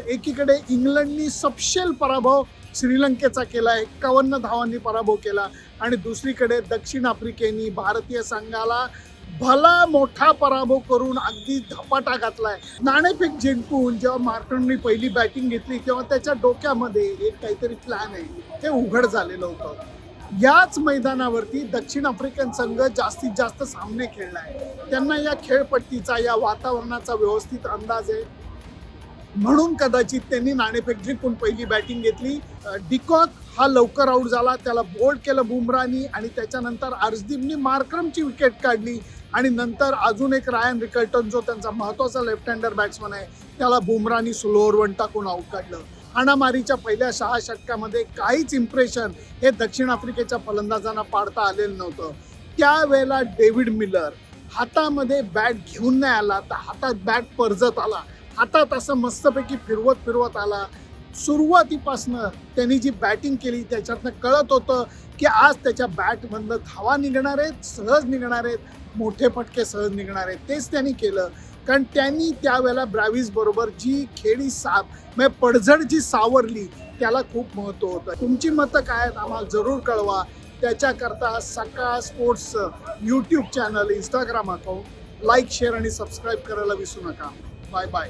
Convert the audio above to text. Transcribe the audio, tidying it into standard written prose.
एकीकडे इंग्लंडनी सपशेल पराभव श्रीलंकेचा केला, 51 धावांनी पराभव केला आणि दुसरीकडे दक्षिण आफ्रिकेने भारतीय संघाला भला मोठा पराभव करून अगदी धपाटा घातलाय. नाणेफेक जिंकून जेव्हा मार्करननी पहिली बॅटिंग घेतली तेव्हा त्याच्या डोक्यामध्ये एक काहीतरी प्लॅन आहे ते उघड झालेलं होतं. याच मैदानावरती दक्षिण आफ्रिकन संघ जास्तीत जास्त सामने खेळलाय. त्यांना या खेळपट्टीचा, या वातावरणाचा व्यवस्थित अंदाज आहे, म्हणून कदाचित त्यांनी नाणेफेक जिंकून पहिली बॅटिंग घेतली. डिकॉक हा लवकर आऊट झाला, त्याला बोल्ड केलं बुमरानी आणि त्याच्यानंतर अर्शदीपनी मार्करमची विकेट काढली आणि नंतर अजून एक रायन रिकल्टन जो त्यांचा महत्त्वाचा लेफ्ट हँडर बॅट्समन आहे त्याला बुमरानी स्लोअर वन टाकून आऊट काढलं. हाणामारीच्या पहिल्या 6 षटकामध्ये काहीच इम्प्रेशन हे दक्षिण आफ्रिकेच्या फलंदाजांना पाडता आलेलं नव्हतं. त्यावेळेला डेव्हिड मिलर हातामध्ये बॅट घेऊन नाही आला, तर हातात बॅट परजत आला, हातात असं मस्तपैकी फिरवत आला. सुरुवातीपासनं त्यांनी जी बॅटिंग केली त्याच्यातनं कळत होतं की आज त्याच्या बॅटमधनं धावा निघणार आहेत, सहज निघणार आहेत, मोठे फटके सहज निघणार आहेत. तेच त्यांनी केलं, कारण त्यांनी त्यावेळेला ब्रॅव्हिस बरोबर जी खेळी म्हणजे पडझड जी सावरली त्याला खूप महत्त्व होतं. तुमची मतं काय आहेत आम्हाला जरूर कळवा. त्याच्याकरता सकाळ स्पोर्ट्सचं YouTube channel, Instagram account like, share आणि सबस्क्राईब करायला विसरू नका. Bye bye.